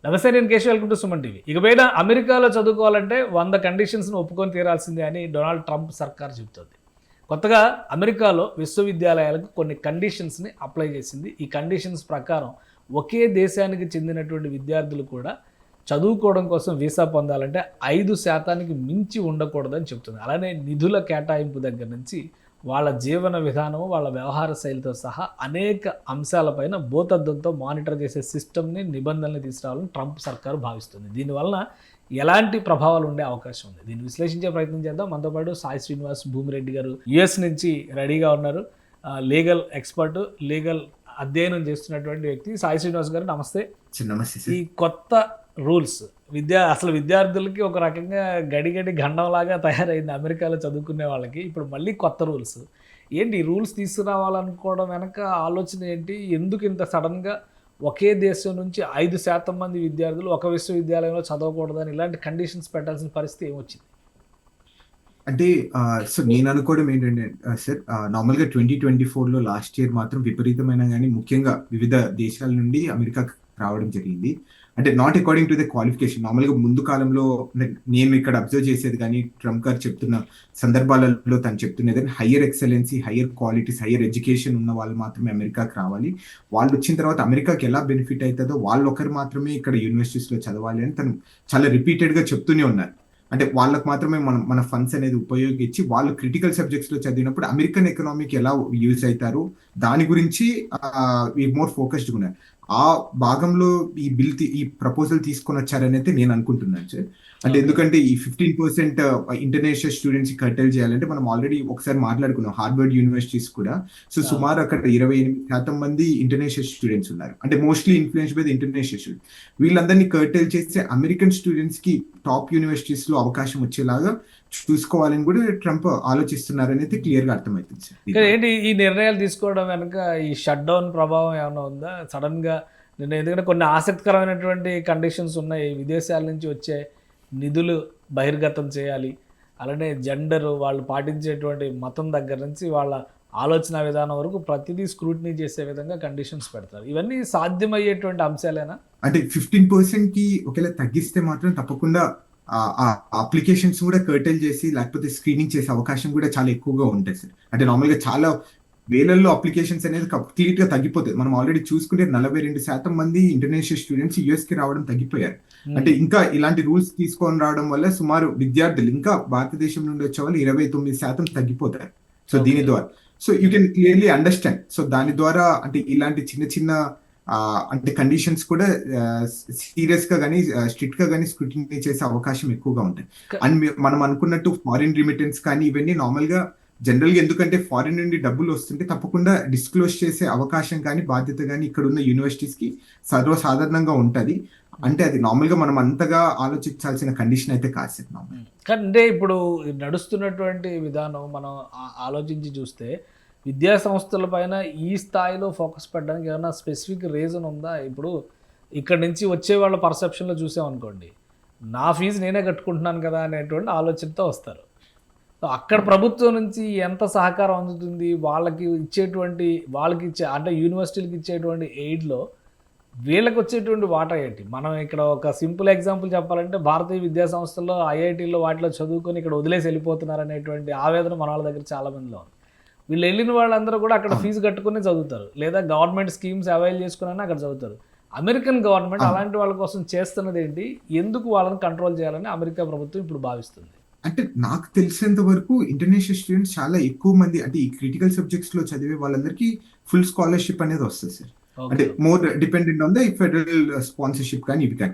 నమస్తే, నేను Keshav. Welcome to Suman TV. ఇకపైన అమెరికాలో చదువుకోవాలంటే 100 కండిషన్స్ను ఒప్పుకొని తీరాల్సిందే అని డొనాల్డ్ ట్రంప్ సర్కార్ చెబుతోంది. కొత్తగా అమెరికాలో విశ్వవిద్యాలయాలకు కొన్ని కండిషన్స్ని అప్లై చేసింది. ఈ కండిషన్స్ ప్రకారం ఒకే దేశానికి చెందినటువంటి విద్యార్థులు కూడా చదువుకోవడం కోసం వీసా పొందాలంటే 5% మించి ఉండకూడదని చెబుతుంది. అలానే నిధుల కేటాయింపు దగ్గర నుంచి వాళ్ళ జీవన విధానం, వాళ్ళ వ్యవహార శైలితో సహా అనేక అంశాలపైన భూతద్దంతో మానిటర్ చేసే సిస్టమ్ని, నిబంధనలు తీసుకురావాలని ట్రంప్ సర్కారు భావిస్తుంది. దీనివలన ఎలాంటి ప్రభావాలు ఉండే అవకాశం ఉంది? దీన్ని విశ్లేషించే ప్రయత్నం చేద్దాం. మనతో పాటు సాయి శ్రీనివాస్ భూమిరెడ్డి గారు యుఎస్ నుంచి రెడీగా ఉన్నారు. లీగల్ ఎక్స్పర్ట్, లీగల్ అధ్యయనం చేస్తున్నటువంటి వ్యక్తి. సాయి శ్రీనివాస్ గారు నమస్తే. నమస్తే. ఈ కొత్త రూల్స్ అసలు విద్యార్థులకి ఒక రకంగా గడిగడి గండంలాగా తయారైంది అమెరికాలో చదువుకునే వాళ్ళకి. ఇప్పుడు మళ్ళీ కొత్త రూల్స్ ఏంటి? ఈ రూల్స్ తీసుకురావాలనుకోవడం వెనక ఆలోచన ఏంటి? ఎందుకు ఇంత సడన్గా ఒకే దేశం నుంచి 5% మంది విద్యార్థులు ఒక విశ్వవిద్యాలయంలో చదవకూడదని ఇలాంటి కండిషన్స్ పెట్టాల్సిన పరిస్థితి ఏమొచ్చింది? అంటే సో నేను అనుకోవడం ఏంటంటే సార్, నార్మల్గా 2024లో లాస్ట్ ఇయర్ మాత్రం విపరీతమైన కానీ ముఖ్యంగా వివిధ దేశాల నుండి అమెరికాకి రావడం జరిగింది. అంటే not according to the qualification. నార్మల్గా ముందు కాలంలో నేను ఇక్కడ అబ్జర్వ్ చేసేది కానీ ట్రంప్ గారు చెప్తున్న సందర్భాలలో తను చెప్తున్నది higher excellency, higher qualities, higher education ఉన్న వాళ్ళు మాత్రమే అమెరికాకి రావాలి. వాళ్ళు వచ్చిన తర్వాత అమెరికాకి ఎలా బెనిఫిట్ అవుతుందో వాళ్ళు ఒకరు మాత్రమే ఇక్కడ యూనివర్సిటీస్లో చదవాలి అని తను చాలా రిపీటెడ్గా చెప్తూనే ఉన్నారు. అంటే వాళ్ళకు మాత్రమే మన ఫండ్స్ అనేది ఉపయోగించి వాళ్ళు క్రిటికల్ సబ్జెక్ట్స్లో చదివినప్పుడు అమెరికన్ ఎకనామీకి ఎలా యూజ్ అవుతారు దాని గురించి మోర్ ఫోకస్డ్ ఉన్నారు. ఆ భాగంలో ఈ ప్రపోజల్ తీసుకొని వచ్చారని అయితే నేను అనుకుంటున్నాను సార్. అంటే ఎందుకంటే ఈ 15% ఇంటర్నేషనల్ స్టూడెంట్స్ కర్టైల్ చేయాలంటే మనం ఆల్రెడీ ఒకసారి మాట్లాడుకున్నాం హార్వర్డ్ యూనివర్సిటీస్ కూడా. సో సుమారు అక్కడ 28% మంది ఇంటర్నేషనల్ స్టూడెంట్స్ ఉన్నారు. అంటే mostly influence by the international student. వీళ్ళందరినీ కర్టైల్ చేస్తే అమెరికన్ స్టూడెంట్స్ కి టాప్ యూనివర్సిటీస్ లో అవకాశం వచ్చేలాగా చూసుకోవాలని కూడా ట్రంప్ ఆలోచిస్తున్నారని అయితే క్లియర్ గా అర్థమవుతుంది సార్. ఏంటి ఈ నిర్ణయాలు తీసుకోవడం వెనక ఈ షట్ డౌన్ ప్రభావం ఏమైనా ఉందా సడన్ గా? ఎందుకంటే కొన్ని ఆసక్తికరమైనటువంటి కండిషన్స్ ఉన్నాయి. విదేశాల నుంచి వచ్చే నిధులు బహిర్గతం చేయాలి, అలానే జెండర్, వాళ్ళు పాటించేటువంటి మతం దగ్గర నుంచి వాళ్ళ ఆలోచన విధానం వరకు ప్రతిదీ స్క్రూటినీ చేసే విధంగా కండిషన్స్ పెడతారు. ఇవన్నీ సాధ్యమయ్యేటువంటి అంశాలేనా? అంటే 15% కి ఒకవేళ తగ్గిస్తే మాత్రం తప్పకుండా అప్లికేషన్స్ కూడా కర్టైల్ చేసి లేకపోతే స్క్రీనింగ్ చేసే అవకాశం కూడా చాలా ఎక్కువగా ఉంటుంది సార్. అంటే నార్మల్గా చాలా వేలల్లో అప్లికేషన్స్ అనేది కంప్లీట్ గా తగ్గిపోతుంది. మనం ఆల్రెడీ చూసుకుంటే 42% మంది ఇంటర్నేషనల్ స్టూడెంట్స్ యుఎస్ కి రావడం తగ్గిపోయారు. అంటే ఇంకా ఇలాంటి రూల్స్ తీసుకొని రావడం వల్ల సుమారు విద్యార్థులు ఇంకా భారతదేశం నుండి వచ్చే వాళ్ళు 29% తగ్గిపోతారు. సో దీని ద్వారా so you can clearly understand. So దాని ద్వారా అంటే ఇలాంటి చిన్న చిన్న అంటే కండిషన్స్ కూడా సీరియస్ గా కానీ స్ట్రిక్ట్ గా కానీ స్క్రూటినీ చేసే అవకాశం ఎక్కువగా ఉంటాయి. అండ్ మనం అనుకున్నట్టు ఫారిన్ రిమిటెన్స్ కానీ ఇవన్నీ నార్మల్ గా జనరల్ గా ఎందుకంటే ఫారిన్ నుండి డబ్బులు వస్తుంటే తప్పకుండా డిస్క్లోజ్ చేసే అవకాశం కానీ బాధ్యత కానీ ఇక్కడ ఉన్న యూనివర్సిటీస్ కి సర్వసాధారణంగా ఉంటది. అంటే అది నార్మల్ గా మనం అంతగా ఆలోచించాల్సిన కండిషన్ అయితే కాదు సార్. అంటే ఇప్పుడు నడుస్తున్నటువంటి విధానం మనం ఆలోచించి చూస్తే విద్యా సంస్థల పైన ఈ స్థాయిలో ఫోకస్ పెట్టడానికి ఏమైనా స్పెసిఫిక్ రీజన్ ఉందా? ఇప్పుడు ఇక్కడ నుంచి వచ్చే వాళ్ళ పర్సెప్షన్లో చూసామనుకోండి, నా ఫీజు నేనే కట్టుకుంటున్నాను కదా అనేటువంటి ఆలోచనతో వస్తారు. సో అక్కడ ప్రభుత్వం నుంచి ఎంత సహకారం అందుతుంది? వాళ్ళకి ఇచ్చే అంటే యూనివర్సిటీలకు ఇచ్చేటువంటి ఎయిడ్లో వీళ్ళకి వచ్చేటువంటి వాటా ఏంటి? మనం ఇక్కడ ఒక సింపుల్ ఎగ్జాంపుల్ చెప్పాలంటే భారతీయ విద్యా సంస్థల్లో, ఐఐటీల్లో వాటిలో చదువుకొని ఇక్కడ వదిలేసి వెళ్ళిపోతున్నారు అనేటువంటి ఆవేదన మన వాళ్ళ దగ్గర చాలామందిలో ఉంది. వీళ్ళు వెళ్ళిన వాళ్ళందరూ కూడా అక్కడ ఫీజు కట్టుకుని చదువుతారు, లేదా గవర్నమెంట్ స్కీమ్స్ అవైల్ చేసుకుని అక్కడ చదువుతారు. అమెరికన్ గవర్నమెంట్ అలాంటి వాళ్ళ కోసం చేస్తున్నది ఏంటి? ఎందుకు వాళ్ళని కంట్రోల్ చేయాలని అమెరికా ప్రభుత్వం ఇప్పుడు భావిస్తుంది? అంటే నాకు తెలిసినంత వరకు ఇంటర్నేషనల్ స్టూడెంట్స్ చాలా ఎక్కువ మంది అంటే ఈ క్రిటికల్ సబ్జెక్ట్స్ లో చదివే వాళ్ళందరికీ ఫుల్ స్కాలర్షిప్ అనేది వస్తుంది సార్. అంటే more dependent on the federal sponsorship కానీ ఇవి కానీ.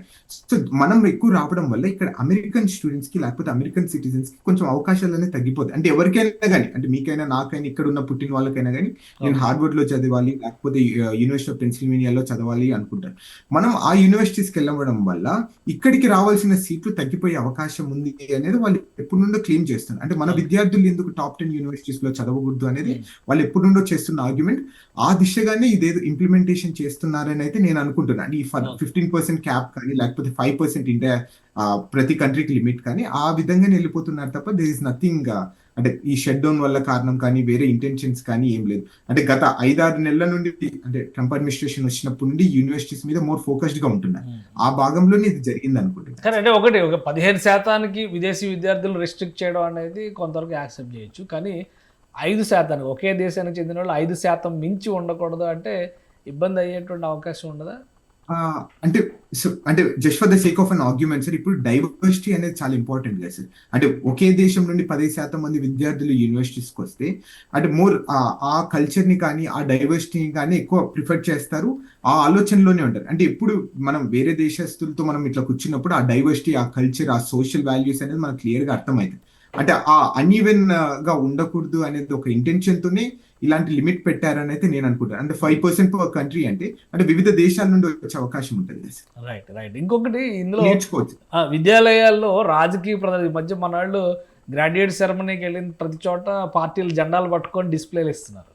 సో మనం ఎక్కువ రావడం వల్ల ఇక్కడ అమెరికన్ స్టూడెంట్స్ కి లేకపోతే అమెరికన్ సిటిజన్స్ కి కొంచెం అవకాశాలు అనేది తగ్గిపోతాయి. అంటే ఎవరికైనా కానీ, అంటే మీకైనా నాకైనా ఇక్కడ ఉన్న పుట్టిన వాళ్ళకైనా కానీ నేను హార్వర్డ్ లో చదవాలి లేకపోతే యూనివర్సిటీ ఆఫ్ పెన్సిల్వేనియాలో చదవాలి అనుకుంటాను. మనం ఆ యూనివర్సిటీస్కి వెళ్ళడం వల్ల ఇక్కడికి రావాల్సిన సీట్లు తగ్గిపోయే అవకాశం ఉంది అనేది వాళ్ళు ఎప్పటి నుండో క్లెయిమ్ చేస్తున్నారు. అంటే మన విద్యార్థులు ఎందుకు టాప్ 10 యూనివర్సిటీస్ లో చదవకూడదు అనేది వాళ్ళు ఎప్పటి నుండో చేస్తున్న ఆర్గ్యుమెంట్. ఆ దిశగానే ఇదేదో ఇంప్లిమెంటేషన్ చేస్తున్నారని అయితే నేను అనుకుంటున్నాను. ఈ 15% క్యాప్ కానీ లేకపోతే 5% ఇండియా ప్రతి కంట్రీకి లిమిట్ కానీ ఆ విధంగా వెళ్ళిపోతున్నారు తప్ప దేర్ ఇస్ నథింగ్ అంటే ఈ షట్ డౌన్ వల్ల కారణం కానీ వేరే ఇంటెన్షన్స్ కానీ ఏం లేదు. అంటే గత 5-6 నెలల నుండి అంటే ట్రంప్ అడ్మినిస్ట్రేషన్ వచ్చినప్పటి నుండి యూనివర్సిటీస్ మీద మోర్ ఫోకస్డ్ గా ఉంటున్నారు. ఆ భాగంలోనే ఇది జరిగింది అనుకుంటున్నాను. కానీ అంటే ఒక 15% విదేశీ విద్యార్థులు రెస్ట్రిక్ట్ చేయడం అనేది కొంతవరకు యాక్సెప్ట్ చేయొచ్చు. కానీ 5% ఒకే దేశానికి చెందిన వాళ్ళు 5% మించి ఉండకూడదు అంటే ఇబ్బంది అయ్యేటువంటి అవకాశం ఉండదా? అంటే అంటే just for the sake of an argument sir, ఇప్పుడు డైవర్సిటీ అనేది చాలా ఇంపార్టెంట్ కదా సార్. అంటే ఒకే దేశం నుండి 10% మంది విద్యార్థులు యూనివర్సిటీస్కి వస్తే అంటే మోర్ ఆ కల్చర్ ని కానీ ఆ డైవర్సిటీని కానీ ఎక్కువ ప్రిఫర్ చేస్తారు, ఆ ఆలోచనలోనే ఉంటారు. అంటే ఎప్పుడు మనం వేరే దేశస్తులతో మనం ఇట్లా కూర్చున్నప్పుడు ఆ డైవర్సిటీ, ఆ కల్చర్, ఆ సోషల్ వాల్యూస్ అనేది మనకు క్లియర్ గా అర్థమవుతుంది. అంటే ఆ అన్ఈవెన్ గా ఉండకూడదు అనేది ఒక ఇంటెన్షన్ తోనే ఇలాంటి లిమిట్ పెట్టారని అయితే నేను అనుకుంటాను. అంటే 5% పర్ కంట్రీ అంటే వివిధ దేశాల నుండి వచ్చే అవకాశం ఉంటుంది. రైట్. ఇంకొకటి ఇందులో నేర్చుకోవచ్చు. విద్యాలయాల్లో రాజకీయ ఈ మధ్య మన వాళ్ళు గ్రాడ్యుయేట్ సెరమనీకి వెళ్ళిన ప్రతి చోట పార్టీలు జెండాలు పట్టుకొని డిస్ప్లేలు ఇస్తున్నారు.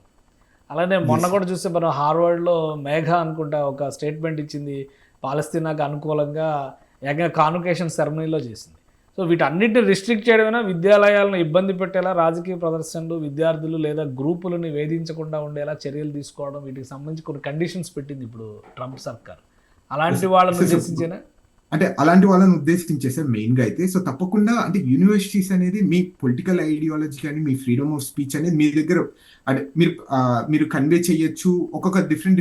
అలానే మొన్న కూడా చూస్తే మనం హార్వర్డ్లో మేఘ అనుకుంటా ఒక స్టేట్మెంట్ ఇచ్చింది, పాలస్తీనాకు అనుకూలంగా ఏకంగా కాన్వకేషన్ సెరమనీలో చేసింది. సో వీటన్నిటిని రిస్ట్రిక్ట్ చేయడమైనా విద్యాలయాలను ఇబ్బంది పెట్టేలా రాజకీయ ప్రదర్శనలు, విద్యార్థులు లేదా గ్రూపులను వేధించకుండా ఉండేలా చర్యలు తీసుకోవడం, వీటికి సంబంధించి కొన్ని కండిషన్స్ పెట్టింది ఇప్పుడు ట్రంప్ సర్కార్. అలాంటి వాళ్ళని ఉద్దేశించేనా? అంటే అలాంటి వాళ్ళని ఉద్దేశించేసారు మెయిన్ గా అయితే. సో తప్పకుండా అంటే యూనివర్సిటీస్ అనేది మీ పొలిటికల్ ఐడియాలజీ కానీ మీ ఫ్రీడమ్ ఆఫ్ స్పీచ్ అనేది మీ దగ్గర అంటే మీరు కన్వే చేయొచ్చు. ఒక్కొక్క డిఫరెంట్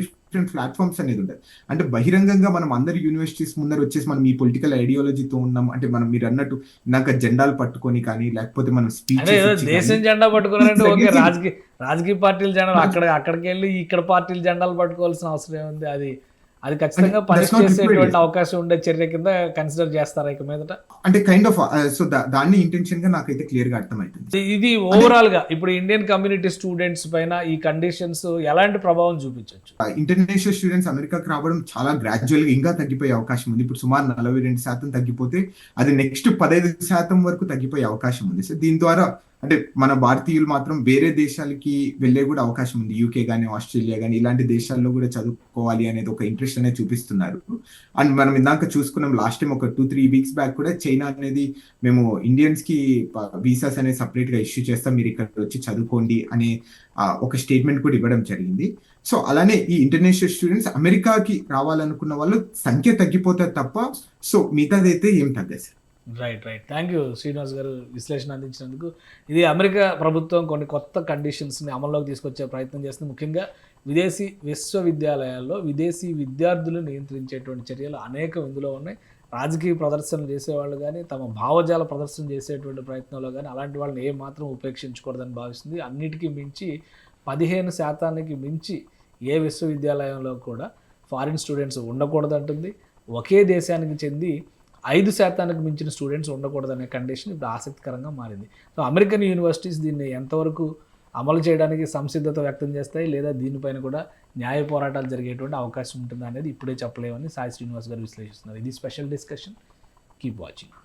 ప్లాట్ఫామ్స్ అనేది ఉంటుంది. అంటే బహిరంగంగా మనం అందరు యూనివర్సిటీస్ ముందర వచ్చేసి మనం ఈ పొలిటికల్ ఐడియాలజీతో ఉన్నాం అంటే మనం మీరు అన్నట్టు నాకు జెండాలు పట్టుకొని కానీ లేకపోతే మనం స్పీచ్ దేశం జెండా పట్టుకున్నారంటే ఓకే, రాజకీయ పార్టీల జెండాలు అక్కడికి వెళ్ళి ఇక్కడ పార్టీల జెండాలు పట్టుకోవాల్సిన అవసరం ఏముంది? అది ఖచ్చితంగా పనిష్ చేసేటువంటి అవకాశం ఉండే చర్య కింద కన్సిడర్ చేస్తారా ఇక మీదట? అంటే కైండ్ ఆఫ్ సో దాన్ని ఇంటెన్షన్ గా నాకైతే క్లియర్ గా అర్థమవుతుంది. ఇది ఓవరాల్ గా ఇప్పుడు ఇండియన్ కమ్యూనిటీ స్టూడెంట్స్ పైన ఈ కండిషన్స్ ఎలాంటి ప్రభావం చూపించవచ్చు? ఇంటర్నేషనల్ స్టూడెంట్స్ అమెరికాకి రావడం చాలా గ్రాడ్యువల్ గా ఇంకా తగ్గిపోయే అవకాశం ఉంది. ఇప్పుడు సుమారు 42% తగ్గిపోతే అది నెక్స్ట్ 15% వరకు తగ్గిపోయే అవకాశం ఉంది. సో దీని ద్వారా అంటే మన భారతీయులు మాత్రం వేరే దేశాలకి వెళ్ళే కూడా అవకాశం ఉంది. యూకే కానీ ఆస్ట్రేలియా కానీ ఇలాంటి దేశాల్లో కూడా చదువుకోవాలి అనేది ఒక ఇంట్రెస్ట్ అనేది చూపిస్తున్నారు. అండ్ మనం ఇందాక చూసుకున్నాం లాస్ట్ టైం ఒక 2-3 వీక్స్ బ్యాక్ కూడా చైనా అనేది మేము ఇండియన్స్ కి వీసాస్ అనేది సపరేట్ గా ఇష్యూ చేస్తాం, మీరు ఇక్కడ వచ్చి చదువుకోండి అనే ఒక స్టేట్మెంట్ కూడా ఇవ్వడం జరిగింది. సో అలానే ఈ ఇంటర్నేషనల్ స్టూడెంట్స్ అమెరికాకి రావాలనుకున్న వాళ్ళు సంఖ్య తగ్గిపోతారు తప్ప సో మిగతాదైతే ఏం తగ్గదు sir. Right. Thank you Srinivas గారు విశ్లేషణ అందించినందుకు. ఇది అమెరికా ప్రభుత్వం కొన్ని కొత్త కండిషన్స్ని అమల్లోకి తీసుకొచ్చే ప్రయత్నం చేస్తుంది. ముఖ్యంగా విదేశీ విశ్వవిద్యాలయాల్లో విదేశీ విద్యార్థులు నియంత్రించేటువంటి చర్యలు అనేకం ఇందులో ఉన్నాయి. రాజకీయ ప్రదర్శనలు చేసేవాళ్ళు కానీ తమ భావజాల ప్రదర్శన చేసేటువంటి ప్రయత్నంలో కానీ అలాంటి వాళ్ళని ఏమాత్రం ఉపేక్షించకూడదని భావిస్తుంది. అన్నిటికీ మించి 15% మించి ఏ విశ్వవిద్యాలయంలో కూడా ఫారిన్ స్టూడెంట్స్ ఉండకూడదంటుంది. ఒకే దేశానికి చెంది 5% మించిన స్టూడెంట్స్ ఉండకూడదనే కండిషన్ ఇప్పుడు ఆసక్తికరంగా మారింది. సో అమెరికన్ యూనివర్సిటీస్ దీన్ని ఎంతవరకు అమలు చేయడానికి సంసిద్ధత వ్యక్తం చేస్తాయి లేదా దీనిపైన కూడా న్యాయ పోరాటాలు జరిగేటువంటి అవకాశం ఉంటుందా అనేది ఇప్పుడే చెప్పలేమని సాయి శ్రీనివాస్ గారు విశ్లేషిస్తున్నారు. ఇది స్పెషల్ డిస్కషన్. Keep watching.